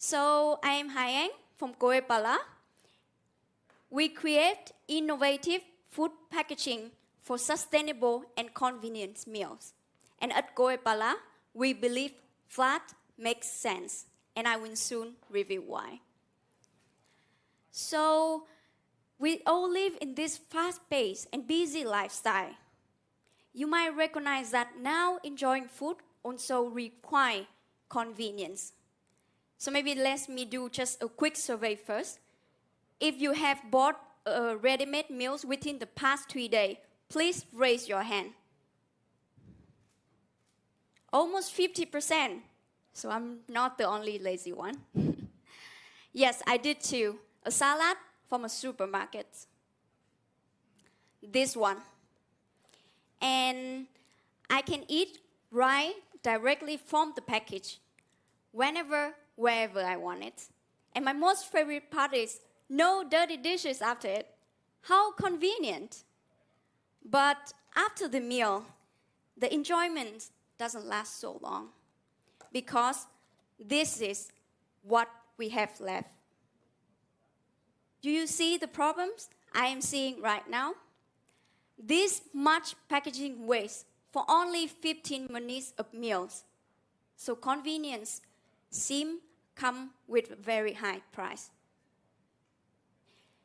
So I am HaiAnh from Pala. We create innovative food packaging for sustainable and convenient meals. And at Pala, we believe flat makes sense, and I will soon reveal why. So we all live in this fast-paced and busy lifestyle. You might recognize that now enjoying food also requires convenience. So maybe let me do just a quick survey first. If you have bought ready-made meals within the past 3 days, please raise your hand. Almost 50%. So I'm not the only lazy one. Yes, I did too. A salad from a supermarket. This one. And I can eat right directly from the package, whenever, wherever I want it. And my most favorite part is no dirty dishes after it. How convenient. But after the meal, the enjoyment doesn't last so long because this is what we have left. Do you see the problems I am seeing right now? This much packaging waste for only 15 minutes of meals. So convenience seems come with a very high price.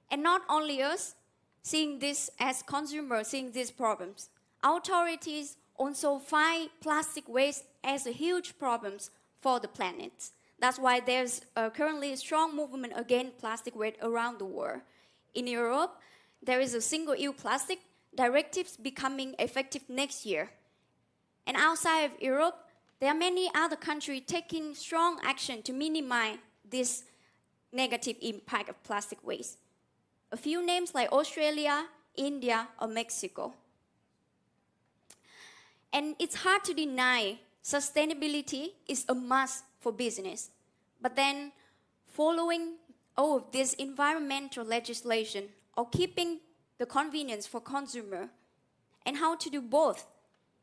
And not only us seeing this as consumers, seeing these problems, authorities also find plastic waste as a huge problem for the planet. That's why there's currently a strong movement against plastic waste around the world. In Europe, there is a single-use plastic directives becoming effective next year. And outside of Europe, there are many other countries taking strong action to minimize this negative impact of plastic waste. A few names like Australia, India, or Mexico. And it's hard to deny sustainability is a must for business. But then following all of this environmental legislation or keeping the convenience for consumer and how to do both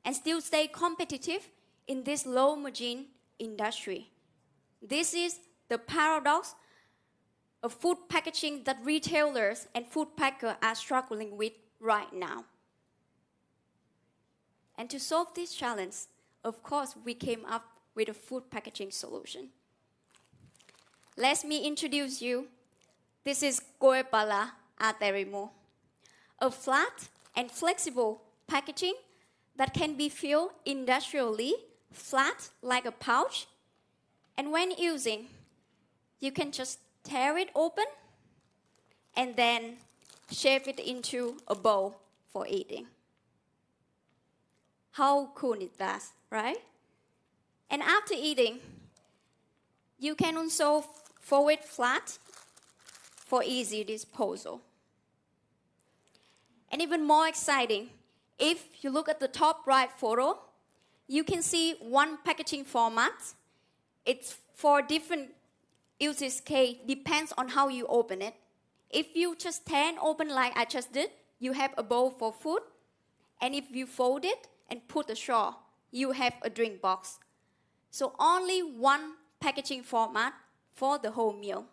and still stay competitive in this low-margin industry. This is the paradox of food packaging that retailers and food packers are struggling with right now. And to solve this challenge, of course, we came up with a food packaging solution. Let me introduce you. This is Pala Aterimo, a flat and flexible packaging that can be filled industrially, flat like a pouch. And when using, you can just tear it open and then shape it into a bowl for eating. How cool is that, right? And after eating, you can also fold it flat for easy disposal. And even more exciting, if you look at the top right photo, you can see one packaging format. It's for different uses case, depends on how you open it. If you just tear it open like I just did, you have a bowl for food. And if you fold it and put a straw, you have a drink box. So only one packaging format for the whole meal.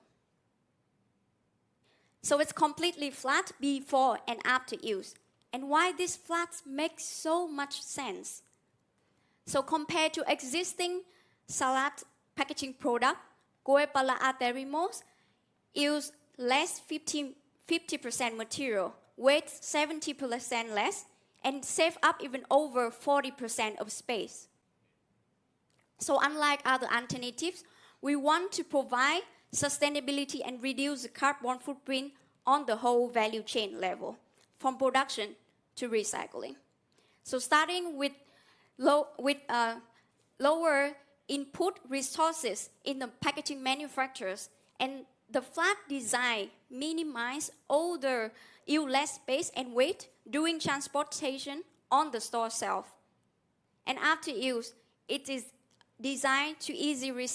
So it's completely flat before and after use. And why this flat makes so much sense? So compared to existing salad packaging product, Pala Aterimos use less 50% material, weight 70% less, and save up even over 40% of space. So unlike other alternatives, we want to provide sustainability and reduce the carbon footprint on the whole value chain level, from production to recycling. So starting with lower input resources in the packaging manufacturers, and the flat design minimize all the use less space and weight during transportation on the store shelf. And after use, it is designed to easily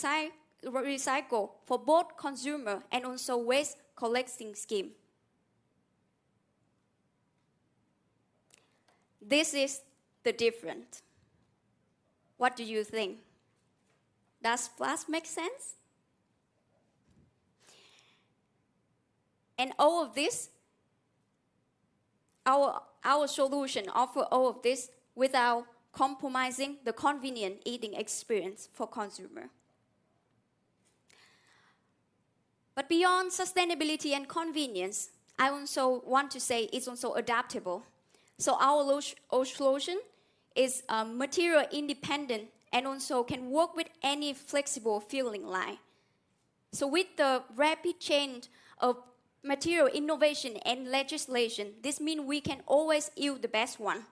recycle for both consumer and also waste collecting scheme. This is the difference. What do you think? Does flat make sense? And all of this, our solution offer all of this without compromising the convenient eating experience for consumer. But beyond sustainability and convenience, I also want to say it's also adaptable. So our solution is material independent and also can work with any flexible filling line. So with the rapid change of material innovation and legislation, this means we can always use the best one.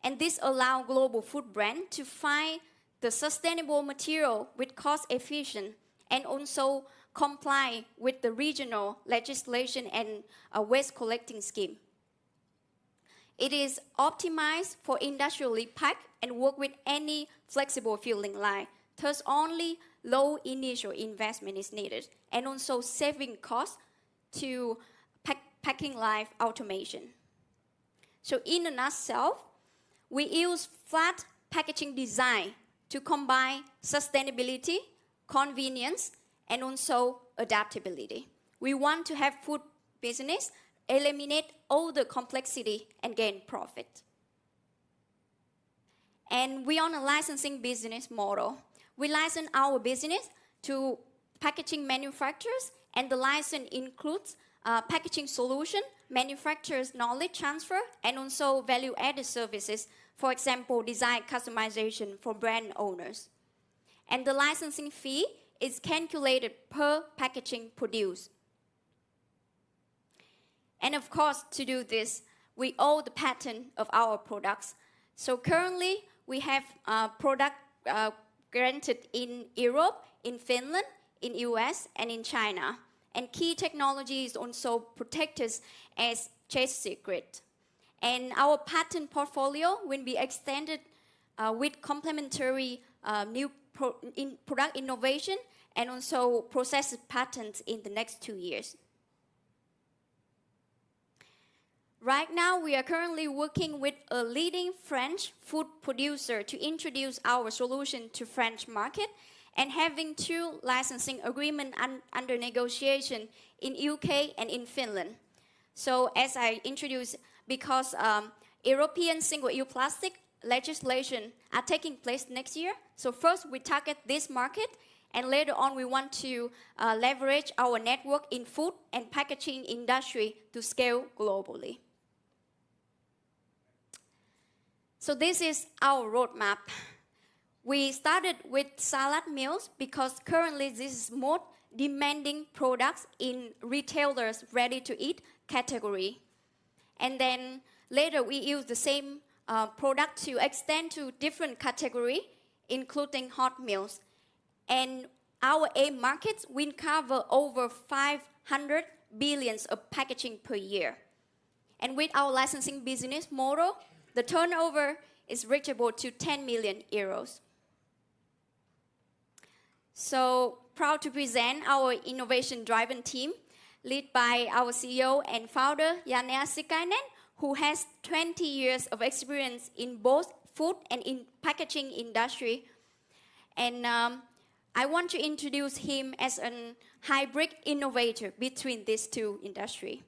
And this allows global food brands to find the sustainable material with cost efficient and also comply with the regional legislation and waste collecting scheme. It is optimized for industrially packed and work with any flexible filling line. Thus, only low initial investment is needed and also saving costs to packing line automation. So in a nutshell, we use flat packaging design to combine sustainability, convenience, and also adaptability. We want to have food business eliminate all the complexity and gain profit. And we on a licensing business model. We license our business to packaging manufacturers, and the license includes packaging solution, manufacturers' knowledge transfer, and also value-added services, for example, design customization for brand owners. And the licensing fee is calculated per packaging produced. And of course, to do this, we own the patent of our products. So currently, we have product granted in Europe, in Finland, in US, and in China. And key technologies also protected as trade secret. And our patent portfolio will be extended with complementary new product innovation and also process patents in the next 2 years. Right now, we are currently working with a leading French food producer to introduce our solution to French market and having 2 licensing agreements under negotiation in UK and in Finland. So as I introduced, because European single-use plastic legislation are taking place next year, so first we target this market, and later on we want to leverage our network in food and packaging industry to scale globally. So this is our roadmap. We started with salad meals because currently this is more demanding products in retailers ready-to-eat category. And then later we use the same product to extend to different category, including hot meals. And our aim markets will cover over 500 billions of packaging per year. And with our licensing business model, the turnover is reachable to 10 million euros. So proud to present our innovation-driven team, led by our CEO and founder, HaiAnh, who has 20 years of experience in both food and in packaging industry. And I want to introduce him as a hybrid innovator between these 2 industries.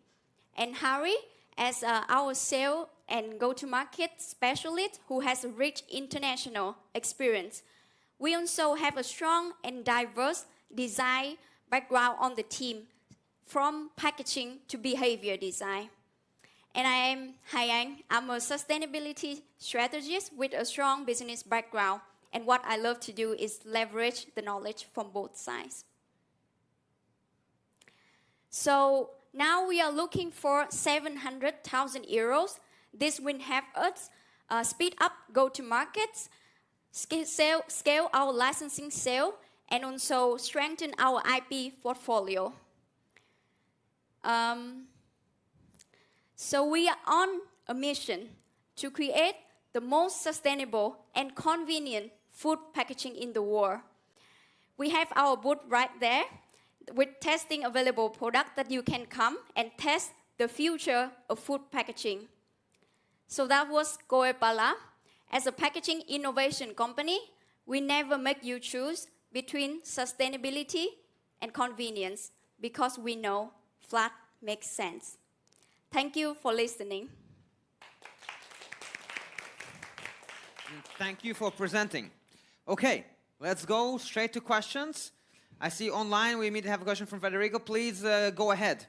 And Harry, as our sales and go-to-market specialist who has a rich international experience. We also have a strong and diverse design background on the team, from packaging to behavior design. And I am HaiAnh. I'm a sustainability strategist with a strong business background. And what I love to do is leverage the knowledge from both sides. So now we are looking for 700,000 euros. This will help us speed up go-to-markets, scale our licensing sale, and also strengthen our IP portfolio. So we are on a mission to create the most sustainable and convenient food packaging in the world. We have our booth right there with testing available products that you can come and test the future of food packaging. So that was Goepala. As a packaging innovation company, we never make you choose between sustainability and convenience because we know flat makes sense. Thank you for listening. Thank you for presenting. Okay, let's go straight to questions. I see online we immediately have a question from Federico. Please go ahead.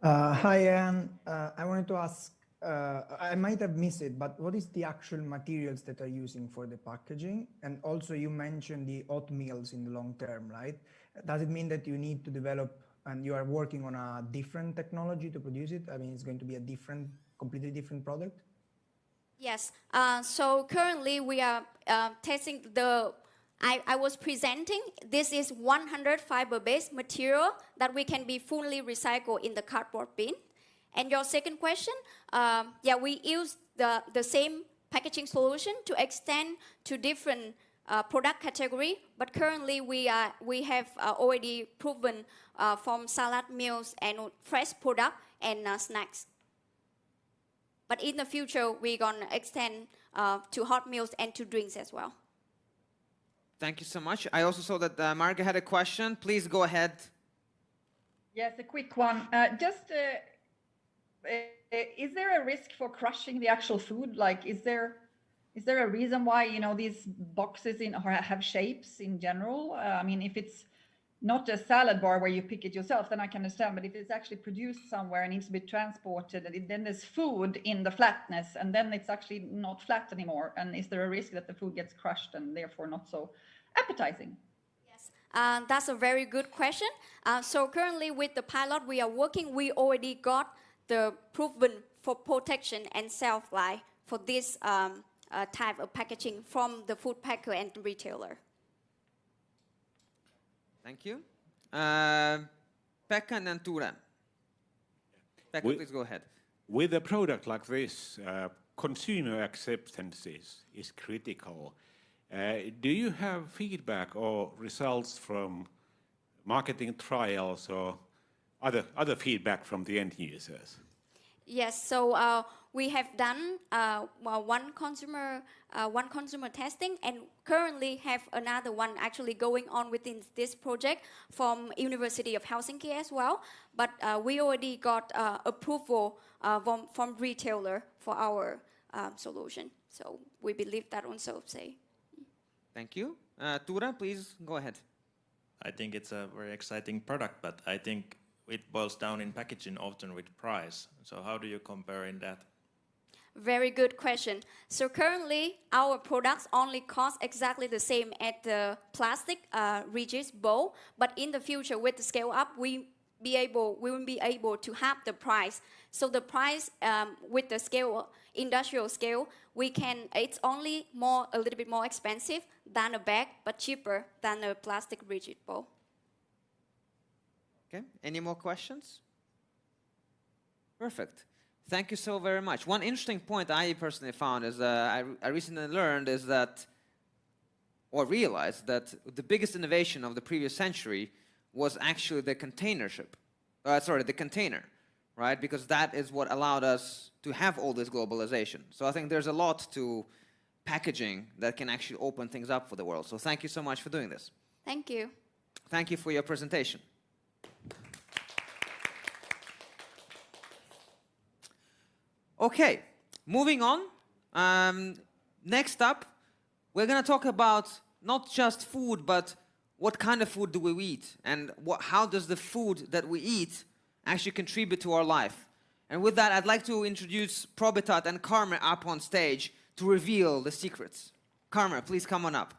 Hi, Anne. I wanted to ask, I might have missed it, but what is the actual materials that are using for the packaging? And also you mentioned the oatmeals in the long term, right? Does it mean that you need to develop and you are working on a different technology to produce it? I mean, it's going to be a different, completely different product? Yes, so currently we are testing I was presenting, this is 100 fiber-based material that we can be fully recycled in the cardboard bin. And your second question, yeah, we use the same packaging solution to extend to different product category, but currently we have already proven from salad meals and fresh product and snacks. But in the future, we're gonna extend to hot meals and to drinks as well. Thank you so much. I also saw that Marga had a question. Please go ahead. Yes, a quick one. Is there a risk for crushing the actual food? Like, is there a reason why, you know, these boxes have shapes in general? I mean, if it's not a salad bar where you pick it yourself, then I can understand. But if it's actually produced somewhere and needs to be transported, then there's food in the flatness, and then it's actually not flat anymore. And is there a risk that the food gets crushed and therefore not so appetizing? Yes, that's a very good question. So currently with the pilot we are working, we already got the proven for protection and shelf life for this type of packaging from the food packer and retailer. Thank you. Pekka and then Ture. Pekka, please go ahead. With a product like this, consumer acceptance is critical. Do you have feedback or results from marketing trials or other feedback from the end users? Yes, so we have done one consumer testing, and currently have another one actually going on within this project from University of Helsinki as well. But we already got approval from retailer for our solution. So we believe that also say. Thank you. Ture, please go ahead. I think it's a very exciting product, but I think it boils down in packaging often with price. So how do you compare in that? Very good question. So currently, our products only cost exactly the same as the plastic rigid bowl, but in the future, with the scale up, we will be able to have the price. So the price with the scale, industrial scale, it's only a little bit more expensive than a bag, but cheaper than a plastic rigid bowl. Okay, any more questions? Perfect. Thank you so very much. One interesting point I personally found is I recently learned is that, or realized that the biggest innovation of the previous century was actually the container, right? Because that is what allowed us to have all this globalization. So I think there's a lot to packaging that can actually open things up for the world. So thank you so much for doing this. Thank you. Thank you for your presentation. Okay, moving on. Next up, we're going to talk about not just food, but what kind of food do we eat, and how does the food that we eat actually contribute to our life. And with that, I'd like to introduce Probitat and Karma up on stage to reveal the secrets. Karma, please come on up.